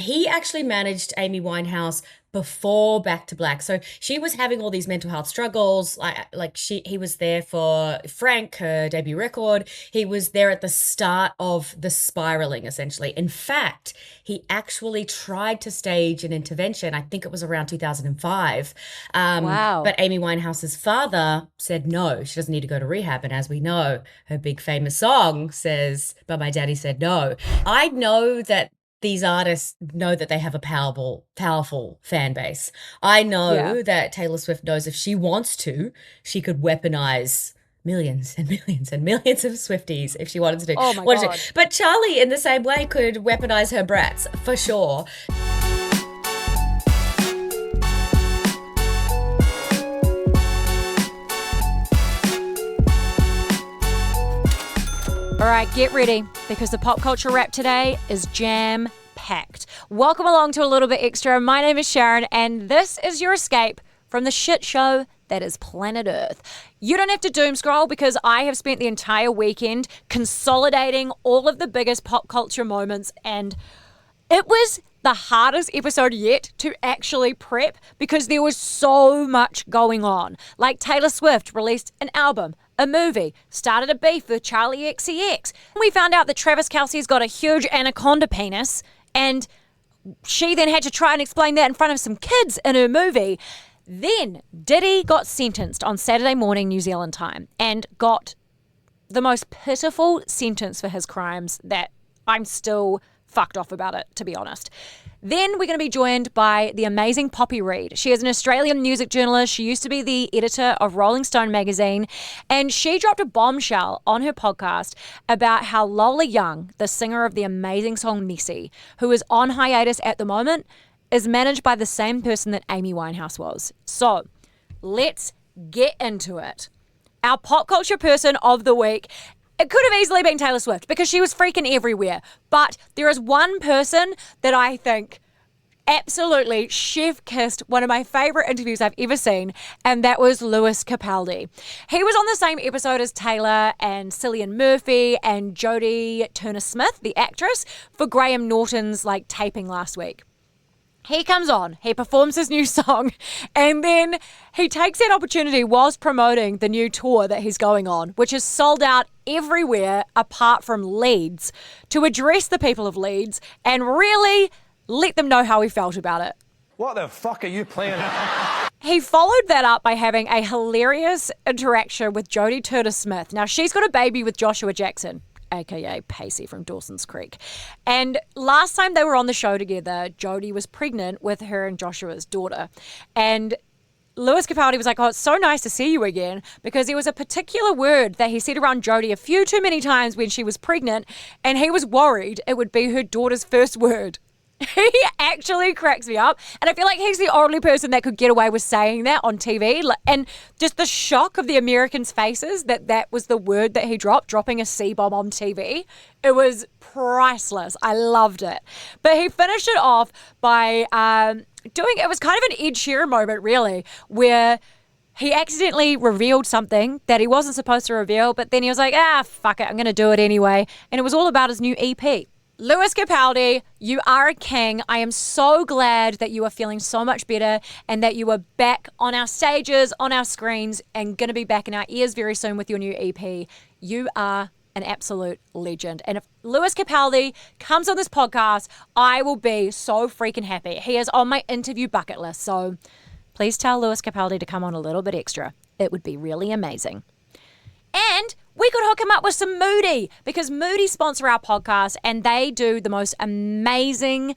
He actually managed Amy Winehouse before Back to Black. So she was having all these mental health struggles. He was there for Frank, her debut record. He was there at the start of the spiraling, essentially. In fact, he actually tried to stage an intervention. I think it was around 2005. Wow. But Amy Winehouse's father said no, she doesn't need to go to rehab. And as we know, her big famous song says, "But my daddy said no." I know that these artists know that they have a powerful fan base. I Yeah. know that Taylor Swift knows if she wants to, she could weaponize millions and millions and millions of Swifties if she wanted to do. Oh my Wanted God. to. But Charlie, in the same way, could weaponize her brats for sure. All right, get ready because the pop culture wrap today is jam-packed. Welcome along to A Little Bit Extra. My name is Sharon, and this is your escape from the shit show that is planet Earth. You don't have to doom scroll because I have spent the entire weekend consolidating all of the biggest pop culture moments, and it was the hardest episode yet to actually prep because there was so much going on. Like Taylor Swift released an album, a movie, started a beef with Charli XCX. We found out that Travis Kelce's got a huge anaconda penis, and she then had to try and explain that in front of some kids in her movie. Then Diddy got sentenced on Saturday morning New Zealand time and got the most pitiful sentence for his crimes that I'm still fucked off about it, to be honest. Then we're going to be joined by the amazing Poppy Reid. She is an Australian music journalist. She used to be the editor of Rolling Stone magazine, and she dropped a bombshell on her podcast about how Lola Young, the singer of the amazing song Messy, who is on hiatus at the moment, is managed by the same person that Amy Winehouse was. So let's get into it. Our pop culture person of the week, it could have easily been Taylor Swift because she was freaking everywhere. But there is one person that I think absolutely chef-kissed one of my favorite interviews I've ever seen, and that was Lewis Capaldi. He was on the same episode as Taylor and Cillian Murphy and Jodie Turner-Smith, the actress, for Graham Norton's taping last week. He comes on, he performs his new song, and then he takes that opportunity whilst promoting the new tour that he's going on, which is sold out everywhere apart from Leeds, to address the people of Leeds and really let them know how he felt about it. What the fuck are you playing? He followed that up by having a hilarious interaction with Jodie Turner-Smith. Now, she's got a baby with Joshua Jackson, aka Pacey from Dawson's Creek. And last time they were on the show together, Jodie was pregnant with her and Joshua's daughter. And Lewis Capaldi was like, "Oh, it's so nice to see you again," because there was a particular word that he said around Jodie a few too many times when she was pregnant, and he was worried it would be her daughter's first word. He actually cracks me up, and I feel like he's the only person that could get away with saying that on TV, and just the shock of the Americans' faces that was the word that he dropped, dropping a C-bomb on TV. It was priceless. I loved it. But he finished it off by it was kind of an Ed Sheeran moment, really, where he accidentally revealed something that he wasn't supposed to reveal, but then he was like, fuck it, I'm going to do it anyway. And it was all about his new EP. Lewis Capaldi, you are a king. I am so glad that you are feeling so much better and that you are back on our stages, on our screens, and going to be back in our ears very soon with your new EP. You are an absolute legend. And if Lewis Capaldi comes on this podcast, I will be so freaking happy. He is on my interview bucket list. So please tell Lewis Capaldi to come on A Little Bit Extra. It would be really amazing. And we could hook him up with some Moody because Moody sponsor our podcast and they do the most amazing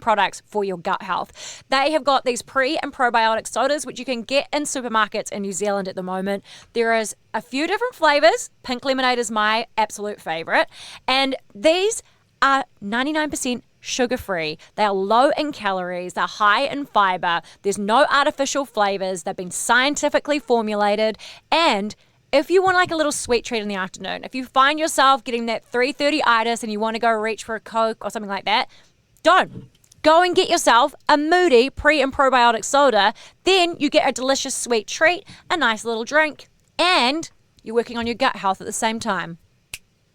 products for your gut health. They have got these pre and probiotic sodas which you can get in supermarkets in New Zealand at the moment. There is a few different flavors. Pink lemonade is my absolute favorite. And these are 99% sugar-free. They are low in calories. They're high in fiber. There's no artificial flavors. They've been scientifically formulated, and if you want like a little sweet treat in the afternoon, if you find yourself getting that 3:30-itis and you want to go reach for a Coke or something like that, don't. Go and get yourself a Moody pre and probiotic soda. Then you get a delicious sweet treat, a nice little drink, and you're working on your gut health at the same time.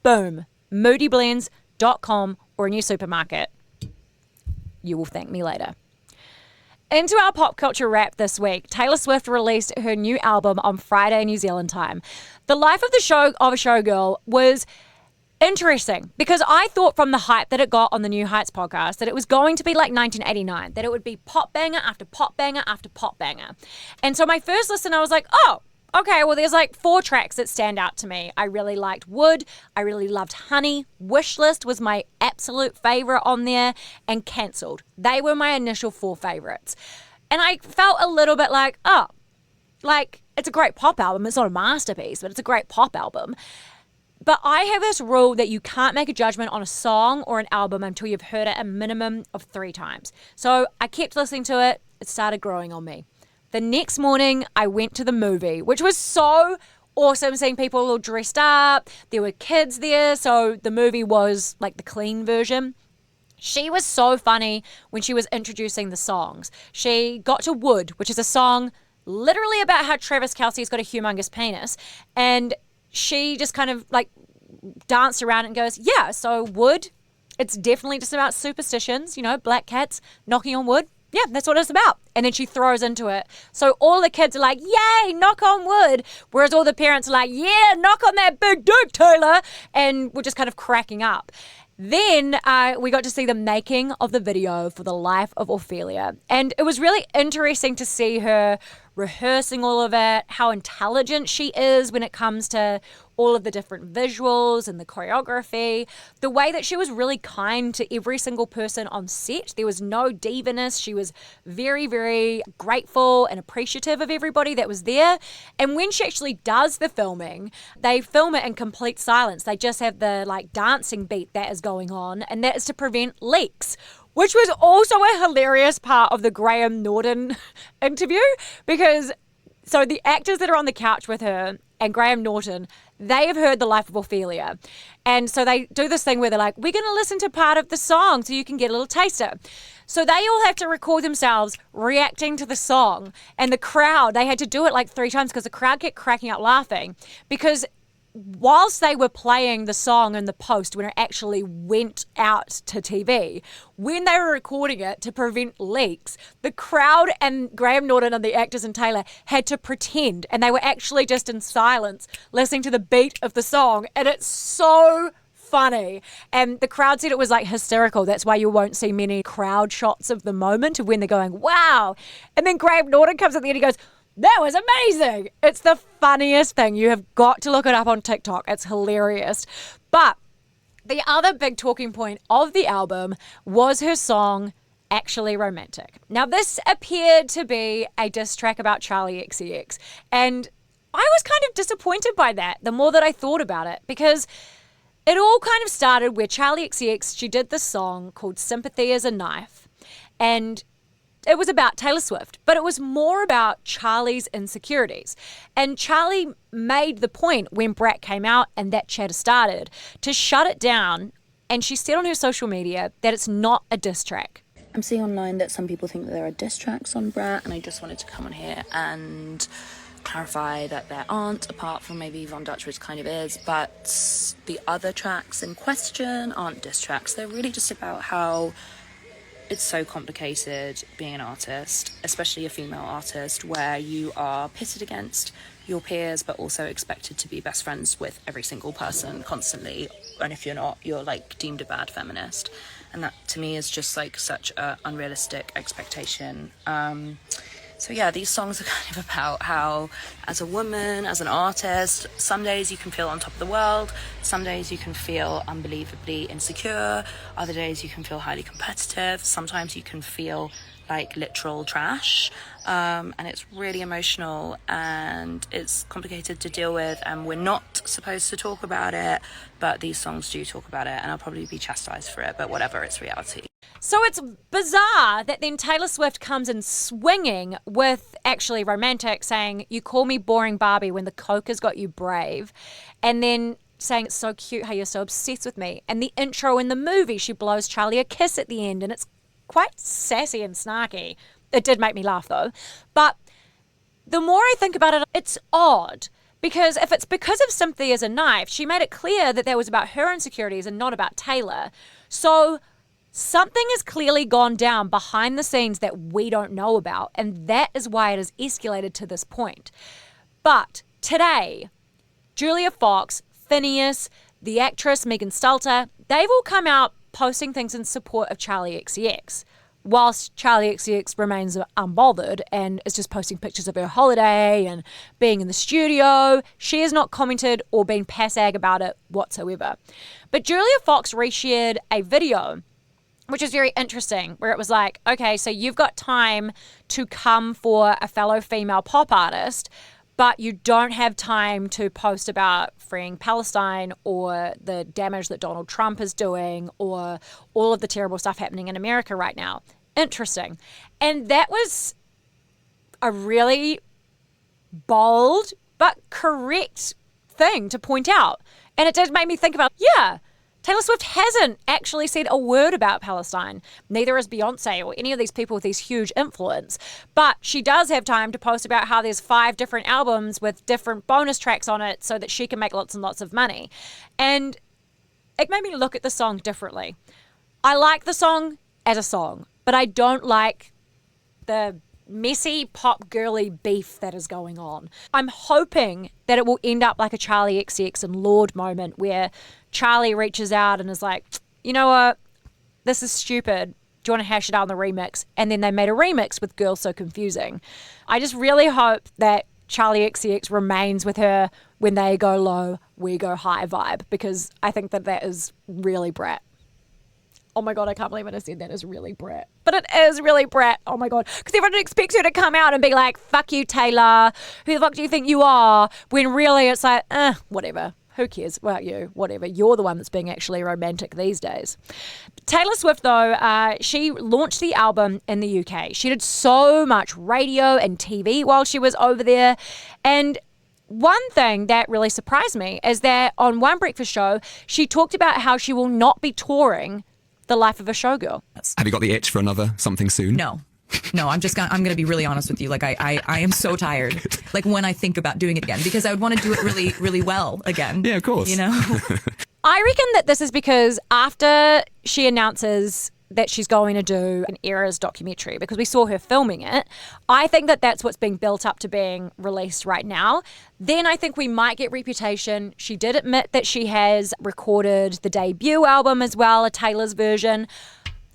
Boom. MoodyBlends.com or in your supermarket. You will thank me later. Into our pop culture wrap this week, Taylor Swift released her new album on Friday New Zealand time. The life of a showgirl was interesting because I thought from the hype that it got on the New Heights podcast that it was going to be like 1989, that it would be pop banger after pop banger after pop banger. And so my first listen, I was like, oh, okay, well, there's like 4 tracks that stand out to me. I really liked Wood. I really loved Honey. Wishlist was my absolute favorite on there, and Cancelled. They were my initial 4 favorites. And I felt a little bit like, oh, like it's a great pop album. It's not a masterpiece, but it's a great pop album. But I have this rule that you can't make a judgment on a song or an album until you've heard it a minimum of 3 times. So I kept listening to it. It started growing on me. The next morning, I went to the movie, which was so awesome, seeing people all dressed up. There were kids there, so the movie was like the clean version. She was so funny when she was introducing the songs. She got to Wood, which is a song literally about how Travis Kelce's got a humongous penis, and she just kind of like danced around and goes, yeah, so Wood, it's definitely just about superstitions, you know, black cats knocking on wood. Yeah, that's what it's about. And then she throws into it. So all the kids are like, yay, knock on wood. Whereas all the parents are like, yeah, knock on that big dope, Taylor. And we're just kind of cracking up. Then we got to see the making of the video for The Life of Ophelia. And it was really interesting to see her rehearsing all of it, how intelligent she is when it comes to all of the different visuals and the choreography, the way that she was really kind to every single person on set. There was no divaness. She was very, very grateful and appreciative of everybody that was there. And when she actually does the filming, they film it in complete silence. They just have the like dancing beat that is going on, and that is to prevent leaks, which was also a hilarious part of the Graham Norton interview, because so the actors that are on the couch with her and Graham Norton, they have heard The Life of Ophelia. And so they do this thing where they're like, we're going to listen to part of the song so you can get a little taster. So they all have to record themselves reacting to the song. And the crowd, they had to do it like 3 times because the crowd kept cracking up laughing, because whilst they were playing the song in the post when it actually went out to TV, when they were recording it to prevent leaks, the crowd and Graham Norton and the actors and Taylor had to pretend, and they were actually just in silence listening to the beat of the song, and it's so funny. And the crowd said it was like hysterical. That's why you won't see many crowd shots of the moment of when they're going, wow. And then Graham Norton comes at the end and he goes, that was amazing. It's the funniest thing. You have got to look it up on TikTok. It's hilarious. But the other big talking point of the album was her song, Actually Romantic. Now, this appeared to be a diss track about Charli XCX. And I was kind of disappointed by that the more that I thought about it, because it all kind of started where Charli XCX, she did this song called Sympathy is a Knife. And it was about Taylor Swift, but it was more about Charli's insecurities. And Charli made the point when Brat came out and that chatter started to shut it down. And she said on her social media that it's not a diss track. I'm seeing online that some people think that there are diss tracks on Brat, and I just wanted to come on here and clarify that there aren't, apart from maybe Von Dutch, which kind of is, but the other tracks in question aren't diss tracks. They're really just about how it's so complicated being an artist, especially a female artist, where you are pitted against your peers but also expected to be best friends with every single person constantly, and if you're not, you're like deemed a bad feminist. And that to me is just like such a unrealistic expectation. So yeah, these songs are kind of about how, as a woman, as an artist, some days you can feel on top of the world, some days you can feel unbelievably insecure, other days you can feel highly competitive, sometimes you can feel like literal trash, and it's really emotional and it's complicated to deal with, and we're not supposed to talk about it, but these songs do talk about it, and I'll probably be chastised for it, but whatever, it's reality. So it's bizarre that then Taylor Swift comes in swinging with Actually Romantic, saying, you call me boring Barbie when the coke has got you brave. And then saying it's so cute how you're so obsessed with me. And the intro in the movie, she blows Charli a kiss at the end, and it's quite sassy and snarky. It did make me laugh though. But the more I think about it, it's odd. Because if it's because of Sympathy as a Knife, she made it clear that that was about her insecurities and not about Taylor. So Something has clearly gone down behind the scenes that we don't know about, and that is why it has escalated to this point. But today, Julia Fox, Phineas, the actress Megan Stalter, they've all come out posting things in support of Charli XCX, whilst Charli XCX remains unbothered and is just posting pictures of her holiday and being in the studio. She has not commented or been passag about it whatsoever. But Julia Fox reshared a video, which is very interesting, where it was like, okay, so you've got time to come for a fellow female pop artist, but you don't have time to post about freeing Palestine or the damage that Donald Trump is doing or all of the terrible stuff happening in America right now. Interesting. And that was a really bold but correct thing to point out. And it did make me think about, yeah, Taylor Swift hasn't actually said a word about Palestine. Neither has Beyonce or any of these people with these huge influence. But she does have time to post about how there's 5 different albums with different bonus tracks on it so that she can make lots and lots of money. And it made me look at the song differently. I like the song as a song, but I don't like the messy pop girly beef that is going on. I'm hoping that it will end up like a Charli XCX and Lorde moment where Charli reaches out and is like, you know what, this is stupid. Do you want to hash it out on the remix? And then they made a remix with Girl So Confusing. I just really hope that Charli XCX remains with her when they go low, we go high vibe, because I think that that is really brat. Oh my God, I can't believe I said that is really brat. But it is really brat. Oh my God. Because everyone expects her to come out and be like, fuck you, Taylor. Who the fuck do you think you are? When really it's like, whatever. Who cares about you? Whatever. You're the one that's being actually romantic these days. Taylor Swift, though, she launched the album in the UK. She did so much radio and TV while she was over there. And one thing that really surprised me is that on one breakfast show, she talked about how she will not be touring the life of a showgirl. Have you got the itch for another something soon? No, I'm gonna be really honest with you. Like I am so tired. Like when I think about doing it again, because I would want to do it really, really well again. Yeah, of course. You know? I reckon that this is because after she announces that she's going to do an Eras documentary, because we saw her filming it, I think that that's what's being built up to being released right now. Then I think we might get Reputation. She did admit that she has recorded the debut album as well, a Taylor's version.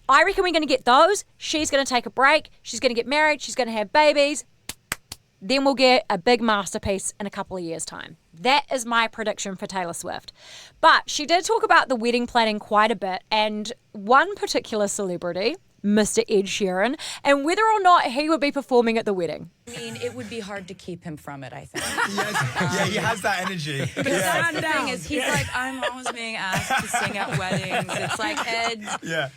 I reckon we're going to get those. She's going to take a break. She's going to get married. She's going to have babies. Then we'll get a big masterpiece in a couple of years' time. That is my prediction for Taylor Swift. But she did talk about the wedding planning quite a bit, and one particular celebrity, Mr. Ed Sheeran, and whether or not he would be performing at the wedding. I mean, it would be hard to keep him from it, I think. Yeah, he has that energy. Because that's the thing is, he's like, I'm always being asked to sing at weddings. It's like, Ed,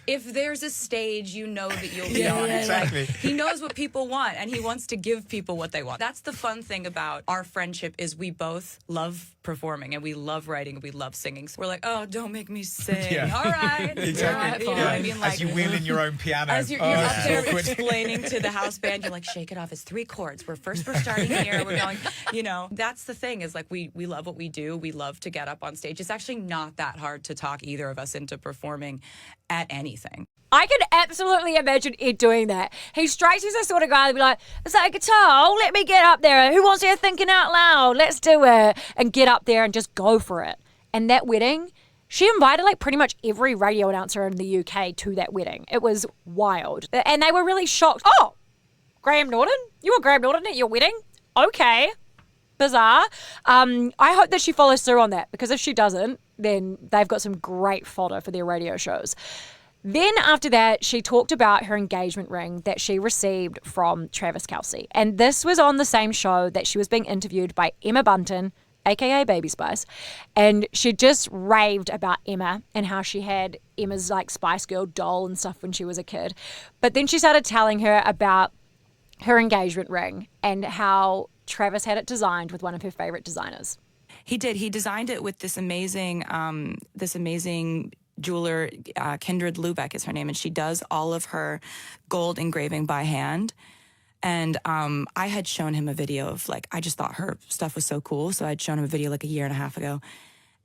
if there's a stage, you know that you'll be on it. Exactly. Like, he knows what people want, and he wants to give people what they want. That's the fun thing about our friendship is we both love performing, and we love writing, and we love singing. So we're like, oh, don't make me sing. Yeah. All right. Exactly. You know what I mean? Like, As you wheel in your own piano. As you're up there explaining to the house band, you're like, shake it off. It's 3 chords. We're starting here. We're going, you know, that's the thing is like we love what we do. We love to get up on stage. It's actually not that hard to talk either of us into performing at anything. I can absolutely imagine Ed doing that. He strikes as the sort of guy that'd be like, is that a guitar? Oh, let me get up there. Who wants to hear thinking out loud? Let's do it. And get up there and just go for it. And that wedding, she invited like pretty much every radio announcer in the UK to that wedding. It was wild. And they were really shocked. Oh, Graham Norton? You want Graham Norton at your wedding? Okay. Bizarre. I hope that she follows through on that, because if she doesn't, then they've got some great fodder for their radio shows. Then after that, she talked about her engagement ring that she received from Travis Kelce. And this was on the same show that she was being interviewed by Emma Bunton, aka Baby Spice. And she just raved about Emma and how she had Emma's like Spice Girl doll and stuff when she was a kid. But then she started telling her about her engagement ring and how Travis had it designed with one of her favorite designers. He did. He designed it with this amazing jeweler, Kindred Lubeck is her name, and she does all of her gold engraving by hand. And I had shown him a video of, like, I just thought her stuff was so cool, so I'd shown him a video like a year and a half ago.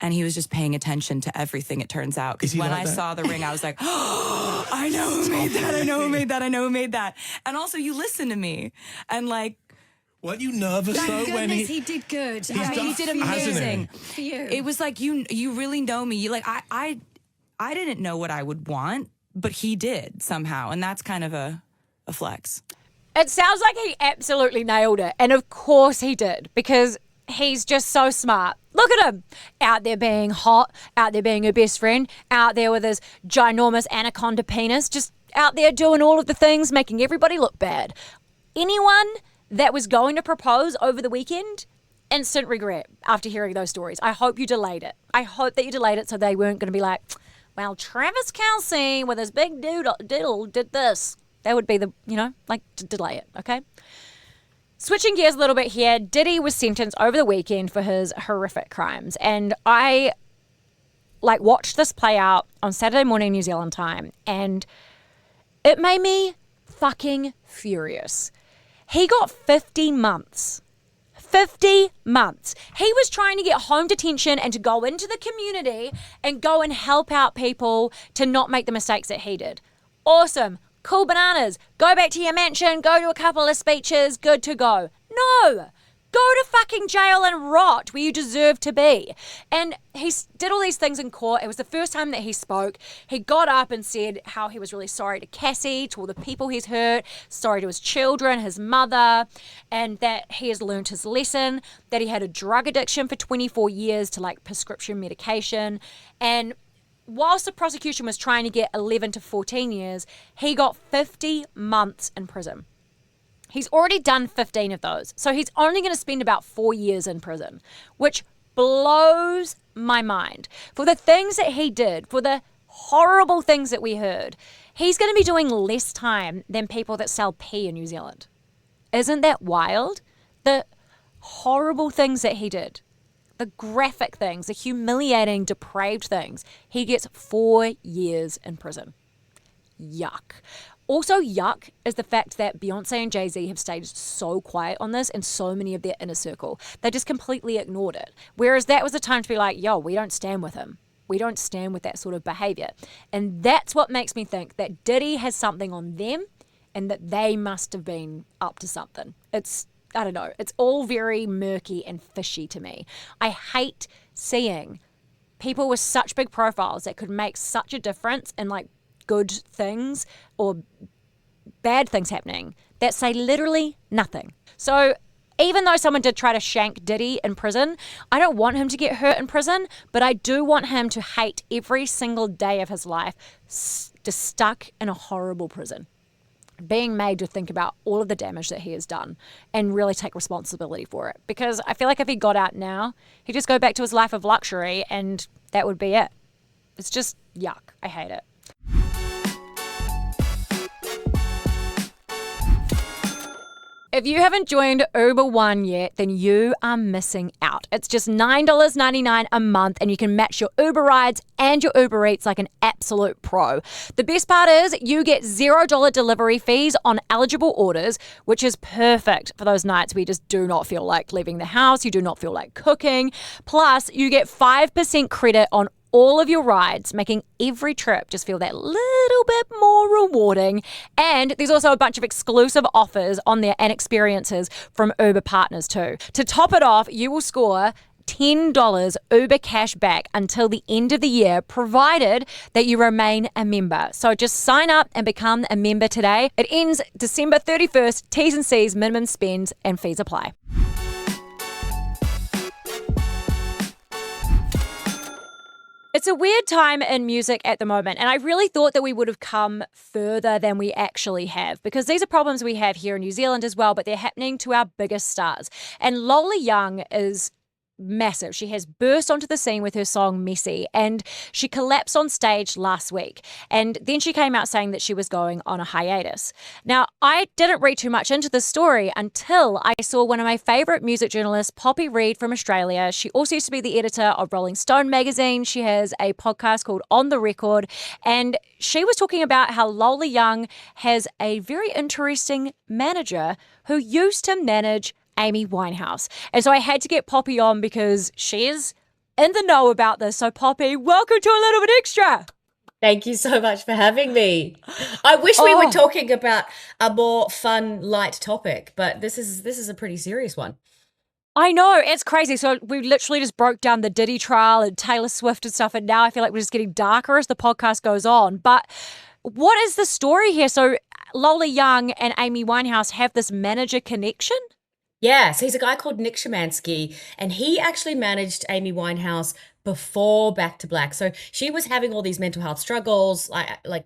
And he was just paying attention to everything, it turns out. Because Is he when like I that? saw the ring, I was like, oh, I know who made that. I know who made that. I know who made that. And also, you listen to me. And like, Weren't you nervous though when he did good. yeah, he did amazing. For you. It was like, you really know me. You like, I didn't know what I would want, but he did somehow. And that's kind of a flex. It sounds like he absolutely nailed it. And of course he did, because he's just so smart. Look at him. Out there being hot, out there being her best friend, out there with his ginormous anaconda penis, just out there doing all of the things, making everybody look bad. Anyone that was going to propose over the weekend, instant regret after hearing those stories. I hope you delayed it. I hope that you delayed it so they weren't going to be like, well, Travis Kelce with his big diddle did this. That would be the, to delay it, okay? Switching gears a little bit here, Diddy was sentenced over the weekend for his horrific crimes. And I, watched this play out on Saturday morning New Zealand time, and it made me fucking furious. He got 50 months. 50 months. He was trying to get home detention and to go into the community and go and help out people to not make the mistakes that he did. Awesome. Cool bananas. Go back to your mansion, go to a couple of speeches, good to go. No. Go to fucking jail and rot where you deserve to be. And he did all these things in court. It was the first time that he spoke. He got up and said how he was really sorry to Cassie, to all the people he's hurt, sorry to his children, his mother, and that he has learned his lesson, that he had a drug addiction for 24 years to prescription medication. And whilst the prosecution was trying to get 11 to 14 years, he got 50 months in prison. He's already done 15 of those. So he's only going to spend about 4 years in prison, which blows my mind. For the things that he did, for the horrible things that we heard, he's going to be doing less time than people that sell pee in New Zealand. Isn't that wild? The horrible things that he did, the graphic things, the humiliating, depraved things, he gets 4 years in prison. Yuck. Also, yuck is the fact that Beyonce and Jay-Z have stayed so quiet on this and so many of their inner circle. They just completely ignored it. Whereas that was the time to be like, yo, we don't stand with him. We don't stand with that sort of behavior. And that's what makes me think that Diddy has something on them and that they must have been up to something. I don't know. It's all very murky and fishy to me. I hate seeing people with such big profiles that could make such a difference in good things or bad things happening that say literally nothing. So even though someone did try to shank Diddy in prison, I don't want him to get hurt in prison, but I do want him to hate every single day of his life just stuck in a horrible prison, being made to think about all of the damage that he has done and really take responsibility for it. Because I feel like if he got out now, he'd just go back to his life of luxury and that would be it. It's just yuck. I hate it. If you haven't joined Uber One yet, then you are missing out. It's just $9.99 a month and you can match your Uber rides and your Uber Eats like an absolute pro. The best part is you get $0 delivery fees on eligible orders, which is perfect for those nights where you just do not feel like leaving the house, you do not feel like cooking. Plus, you get 5% credit on all of your rides, making every trip just feel that little bit more rewarding. And there's also a bunch of exclusive offers on there and experiences from Uber partners too. To top it off, you will score $10 Uber cash back until the end of the year, provided that you remain a member. So just sign up and become a member today. It ends December 31st. T's and C's, minimum spends and fees apply. It's a weird time in music at the moment, and I really thought that we would have come further than we actually have, because these are problems we have here in New Zealand as well, but they're happening to our biggest stars. And Lola Young is massive. She has burst onto the scene with her song Messy, and she collapsed on stage last week. And then she came out saying that she was going on a hiatus. Now, I didn't read too much into the story until I saw one of my favorite music journalists, Reid from Australia. She also used to be the editor of Rolling Stone magazine. She has a podcast called On the Record, and she was talking about how Lola Young has a very interesting manager who used to manage Amy Winehouse. And so I had to get Poppy on because she is in the know about this. So, Poppy, welcome to A Little Bit Extra. Thank you so much for having me. I wish we were talking about a more fun, light topic, but this is a pretty serious one. I know, it's crazy. So we literally just broke down the Diddy trial and Taylor Swift and stuff, and now I feel like we're just getting darker as the podcast goes on. But what is the story here? So Lola Young and Amy Winehouse have this manager connection? Yeah, so he's a guy called Nick Shymansky, and he actually managed Amy Winehouse before Back to Black. So she was having all these mental health struggles.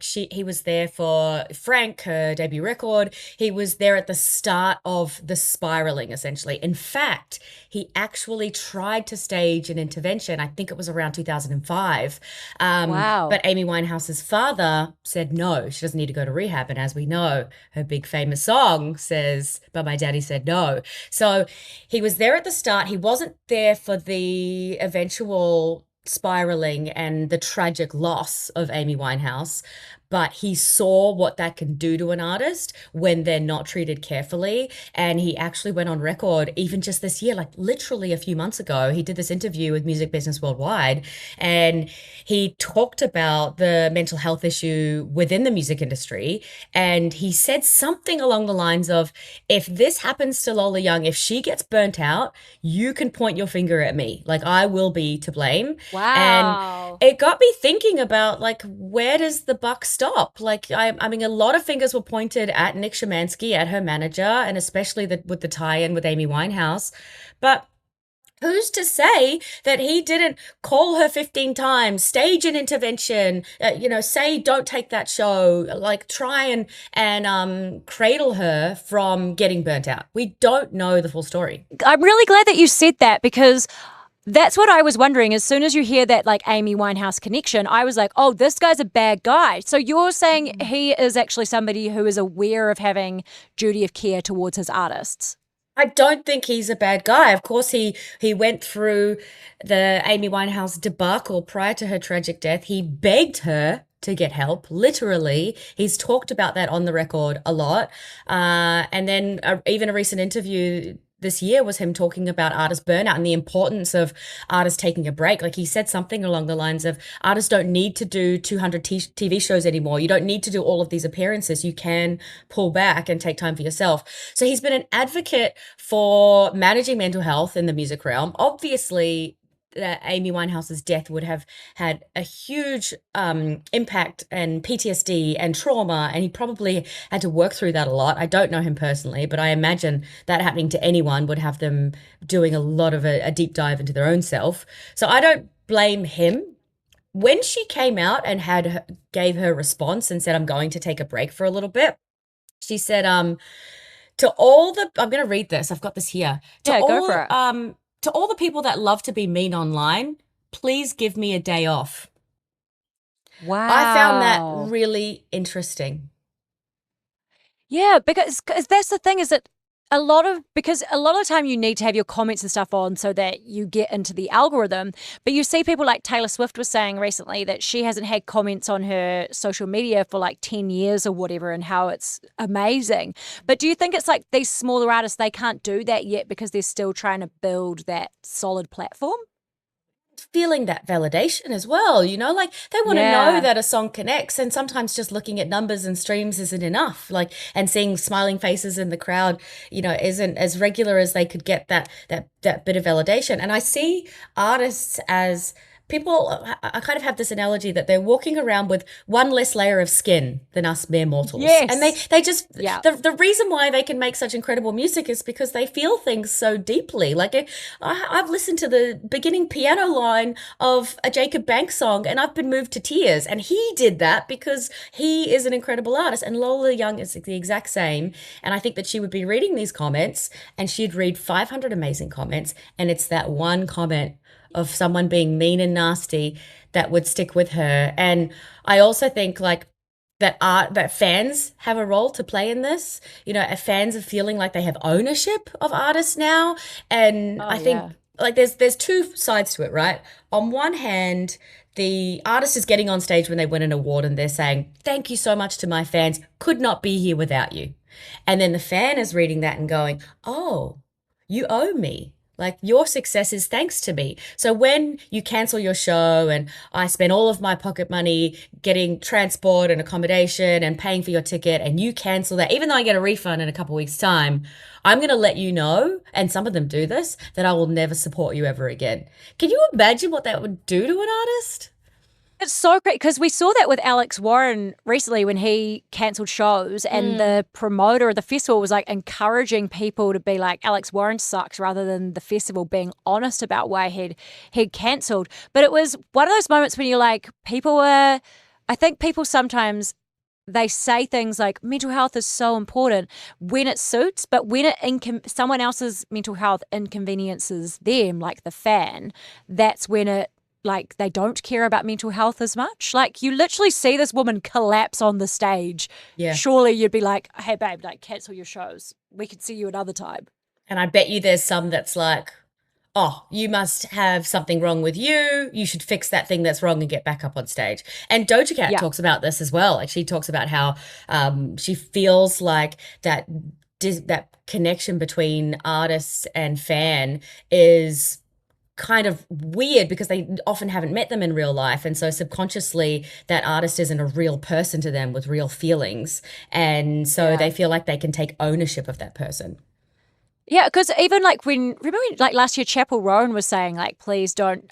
He was there for Frank, her debut record. He was there at the start of the spiraling, essentially. In fact, he actually tried to stage an intervention. I think it was around 2005. Wow. But Amy Winehouse's father said no, she doesn't need to go to rehab. And as we know, her big famous song says, "But my daddy said no." So he was there at the start. He wasn't there for the eventual spiraling and the tragic loss of Amy Winehouse, but he saw what that can do to an artist when they're not treated carefully. And he actually went on record, even just this year, like literally a few months ago, he did this interview with Music Business Worldwide, and he talked about the mental health issue within the music industry. And he said something along the lines of, if this happens to Lola Young, if she gets burnt out, you can point your finger at me. Like, I will be to blame. Wow. And it got me thinking about, like, where does the buck stop? Like, I mean, a lot of fingers were pointed at Nick Shymansky, at her manager, and especially with the tie-in with Amy Winehouse. But who's to say that he didn't call her 15 times, stage an intervention, say, don't take that show, like try and cradle her from getting burnt out? We don't know the full story. I'm really glad that you said that, because that's what I was wondering. As soon as you hear that, like, Amy Winehouse connection, I was like, oh, this guy's a bad guy. So you're saying he is actually somebody who is aware of having duty of care towards his artists? I don't think he's a bad guy. Of course, he went through the Amy Winehouse debacle prior to her tragic death. He begged her to get help, literally. He's talked about that on the record a lot. And then even a recent interview this year was him talking about artist burnout and the importance of artists taking a break. Like, he said something along the lines of, artists don't need to do 200 TV shows anymore. You don't need to do all of these appearances. You can pull back and take time for yourself. So he's been an advocate for managing mental health in the music realm. Obviously, Amy Winehouse's death would have had a huge impact and PTSD and trauma, and he probably had to work through that a lot. I don't know him personally, but I imagine that happening to anyone would have them doing a lot of a deep dive into their own self. So I don't blame him. When she came out and gave her response and said, "I'm going to take a break for a little bit," she said, I'm going to read this. I've got this here. Go for it. To all the people that love to be mean online, please give me a day off. Wow. I found that really interesting. Yeah, because that's the thing, is that a lot of the time you need to have your comments and stuff on so that you get into the algorithm. But you see people like Taylor Swift was saying recently that she hasn't had comments on her social media for like 10 years or whatever, and how it's amazing. But do you think it's like these smaller artists, they can't do that yet because they're still trying to build that solid platform? Feeling that validation as well, like they want to know that a song connects, and sometimes just looking at numbers and streams isn't enough, like, and seeing smiling faces in the crowd, isn't as regular as they could get that bit of validation. And I see artists as people, I kind of have this analogy that they're walking around with one less layer of skin than us mere mortals. Yes. And they just, the reason why they can make such incredible music is because they feel things so deeply. Like, I've listened to the beginning piano line of a Jacob Banks song and I've been moved to tears. And he did that because he is an incredible artist. And Lola Young is the exact same. And I think that she would be reading these comments and she'd read 500 amazing comments. And it's that one comment of someone being mean and nasty that would stick with her. And I also think, like, that fans have a role to play in this. Fans are feeling like they have ownership of artists now. And I think like there's two sides to it, right? On one hand, the artist is getting on stage when they win an award and they're saying, "Thank you so much to my fans, could not be here without you." And then the fan is reading that and going, "Oh, you owe me. Like, your success is thanks to me. So when you cancel your show and I spend all of my pocket money getting transport and accommodation and paying for your ticket, and you cancel that, even though I get a refund in a couple of weeks' time, I'm going to let you know, and some of them do this, that I will never support you ever again. Can you imagine what that would do to an artist? It's so great because we saw that with Alex Warren recently when he cancelled shows and the promoter of the festival was like encouraging people to be like, Alex Warren sucks, rather than the festival being honest about why he'd cancelled. But it was one of those moments when you're like, I think people sometimes they say things like mental health is so important when it suits, but when someone else's mental health inconveniences them, like the fan, that's when it like they don't care about mental health as much. Like you literally see this woman collapse on the stage. Yeah. Surely you'd be like, hey babe, like cancel your shows. We could see you another time. And I bet you there's some that's like, oh, you must have something wrong with you. You should fix that thing that's wrong and get back up on stage. And Doja Cat talks about this as well. Like she talks about how she feels like that connection between artists and fan is kind of weird because they often haven't met them in real life, and so subconsciously that artist isn't a real person to them with real feelings, and so they feel like they can take ownership of that person. Yeah, because even like remember like last year Chapel Roan was saying like, please don't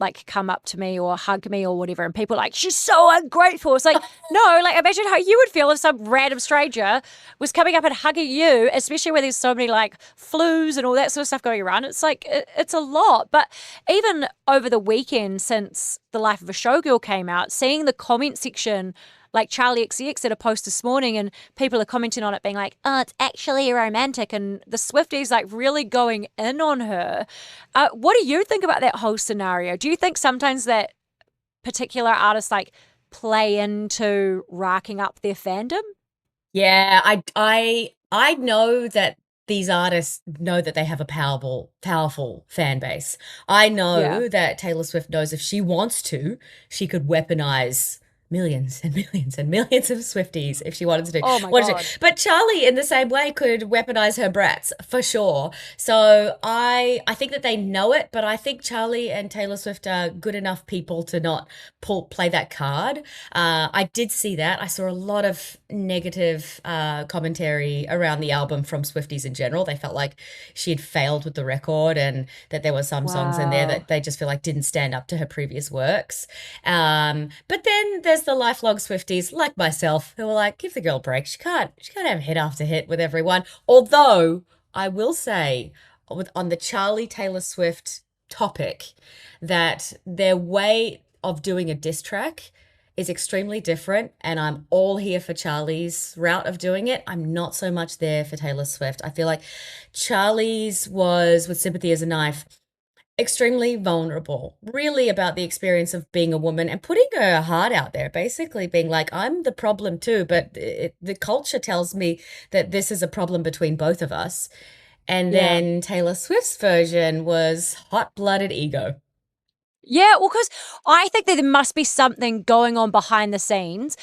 like come up to me or hug me or whatever, and people are like, she's so ungrateful. It's like, no, like imagine how you would feel if some random stranger was coming up and hugging you, especially where there's so many like flus and all that sort of stuff going around. It's like it's a lot. But even over the weekend since The Life of a Showgirl came out, seeing the comment section, like Charli XCX did a post this morning and people are commenting on it being like, oh, it's actually romantic, and the Swifties like really going in on her. What do you think about that whole scenario? Do you think sometimes that particular artists like play into racking up their fandom? Yeah, I know that these artists know that they have a powerful fan base. I know that Taylor Swift knows if she wants to, she could weaponize millions and millions and millions of Swifties if she wanted to do. Oh my God. But Charli in the same way could weaponize her brats for sure. So I think that they know it, but I think Charli and Taylor Swift are good enough people to not play that card. I did see that. I saw a lot of negative commentary around the album from Swifties in general. They felt like she had failed with the record and that there were some songs in there that they just feel like didn't stand up to her previous works. But then there's the lifelong Swifties like myself who are like, give the girl a break. She can't have hit after hit with everyone. Although I will say on the Charli Taylor Swift topic that their way of doing a diss track is extremely different, and I'm all here for Charli's route of doing it. I'm not so much there for Taylor Swift. I feel like Charli's was with Sympathy as a Knife extremely vulnerable, really about the experience of being a woman and putting her heart out there, basically being like, I'm the problem too, but the culture tells me that this is a problem between both of us. And then Taylor Swift's version was hot-blooded ego. Yeah, well, because I think that there must be something going on behind the scenes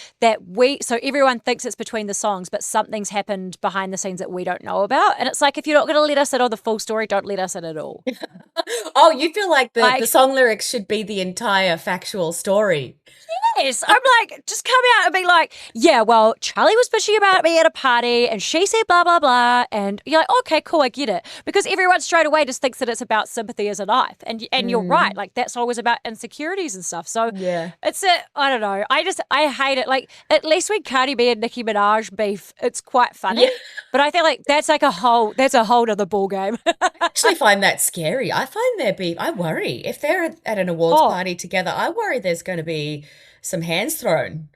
so everyone thinks it's between the songs, but something's happened behind the scenes that we don't know about. And it's like, if you're not going to let us in on the full story, don't let us in at all. Oh, you feel like the song lyrics should be the entire factual story. Yes, I'm like, just come out and be like, yeah, well, Charli was bitching about me at a party and she said blah, blah, blah. And you're like, okay, cool, I get it. Because everyone straight away just thinks that it's about Sympathy as a Knife. And you're right, like that song was about insecurities and stuff. So I don't know. I hate it. Like, at least when Cardi B and Nicki Minaj beef, it's quite funny. Yeah. But I feel like that's a whole other ball game. I actually find that scary. I find their beef, I worry. If they're at an awards party together, I worry there's going to be some hands thrown.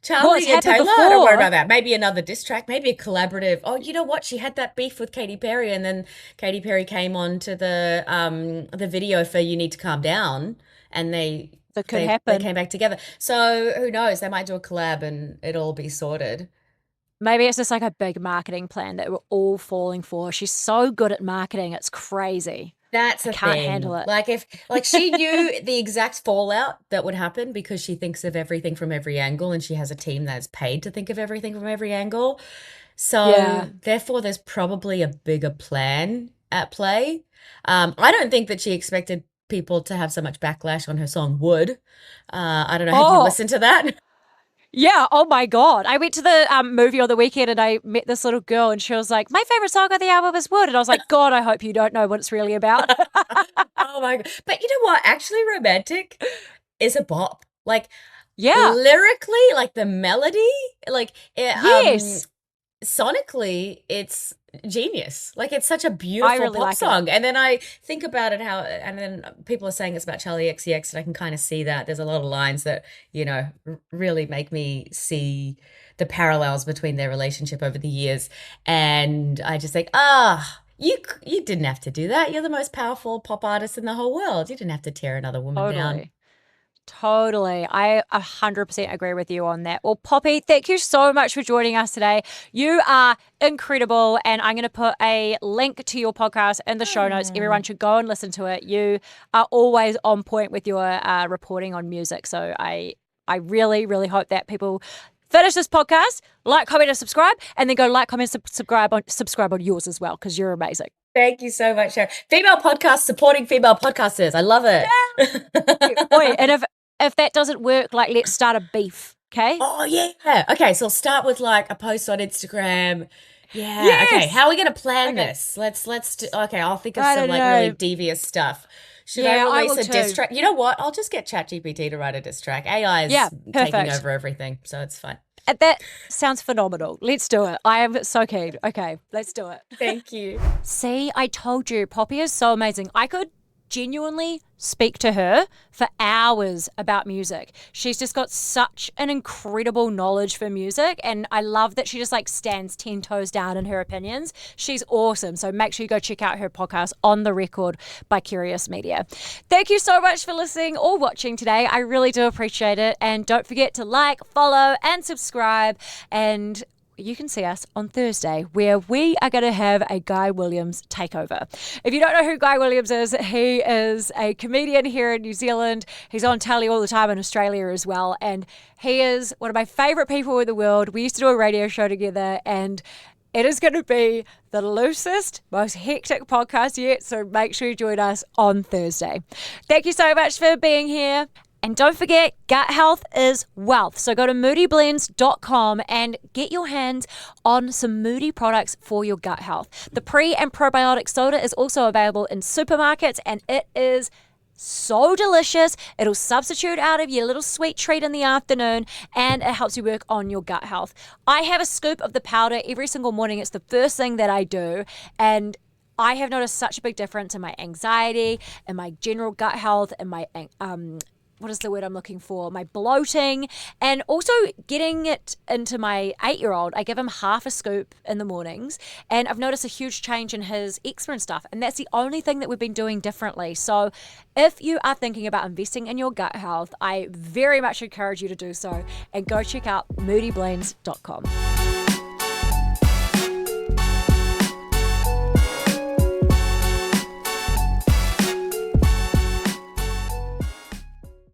Charli and Taylor, before. I don't worry about that. Maybe another diss track, maybe a collaborative. Oh, you know what? She had that beef with Katy Perry, and then Katy Perry came on to the video for You Need to Calm Down, and they came back together. So who knows? They might do a collab and it'll all be sorted. Maybe it's just like a big marketing plan that we're all falling for. She's so good at marketing. It's crazy. That's a can't thing. handle it. Like if she knew the exact fallout that would happen because she thinks of everything from every angle and she has a team that's paid to think of everything from every angle. So therefore there's probably a bigger plan at play. I don't think that she expected people to have so much backlash on her song Wood. I don't know. Have you listened to that? Yeah. Oh my God. I went to the movie on the weekend and I met this little girl and she was like, my favorite song on the album is Wood. And I was like, God, I hope you don't know what it's really about. Oh my God. But you know what? Actually, Romantic is a bop. Like, Yeah. lyrically, like the melody, like, Yes. sonically, it's genius. Like, it's such a beautiful really pop like it. song. And then I think about it and then people are saying it's about Charli XCX, and I can kind of see that. There's a lot of lines that, really make me see the parallels between their relationship over the years. And I just think, you didn't have to do that. You're the most powerful pop artist in the whole world. You didn't have to tear another woman down. Totally. I 100% agree with you on that. Well, Poppy, thank you so much for joining us today. You are incredible. And I'm going to put a link to your podcast in the show notes. Everyone should go and listen to it. You are always on point with your reporting on music. So I really, really hope that people finish this podcast, like, comment, and subscribe, and then go like, comment, subscribe on yours as well, because you're amazing. Thank you so much, Sharon. Female podcast supporting female podcasters. I love it. Boy, and if that doesn't work, like, let's start a beef, okay? Oh, yeah. Okay, so I'll start with like a post on Instagram. Yeah. Yes! Okay, how are we going to plan this? Let's do, okay, I'll think of I some don't like know. really devious stuff. Should Yeah, I I release will a diss too. track? You know what? I'll just get ChatGPT to write a diss track. AI is taking perfect. over everything, so it's fun. That sounds phenomenal. Let's do it. I am so keen. Okay, let's do it. Thank you. See, I told you, Poppy is so amazing. I could genuinely speak to her for hours about music. She's just got such an incredible knowledge for music, and I love that she just like stands 10 toes down in her opinions. She's awesome. So make sure you go check out her podcast, On the Record by Curious Media. Thank you so much for listening or watching today. I really do appreciate it. And don't forget to like, follow, and subscribe. And you can see us on Thursday, where we are going to have a Guy Williams takeover. If you don't know who Guy Williams is, he is a comedian here in New Zealand. He's on telly all the time in Australia as well. And he is one of my favorite people in the world. We used to do a radio show together, and it is going to be the loosest, most hectic podcast yet. So make sure you join us on Thursday. Thank you so much for being here. And don't forget, gut health is wealth. So go to moodyblends.com and get your hands on some Moody products for your gut health. The pre and probiotic soda is also available in supermarkets, and it is so delicious. It'll substitute out of your little sweet treat in the afternoon, and it helps you work on your gut health. I have a scoop of the powder every single morning. It's the first thing that I do, and I have noticed such a big difference in my anxiety and my general gut health and my what is the word I'm looking for? My bloating, and also getting it into my 8-year-old. I give him half a scoop in the mornings, and I've noticed a huge change in his eczema and stuff. And that's the only thing that we've been doing differently. So if you are thinking about investing in your gut health, I very much encourage you to do so, and go check out moodyblends.com.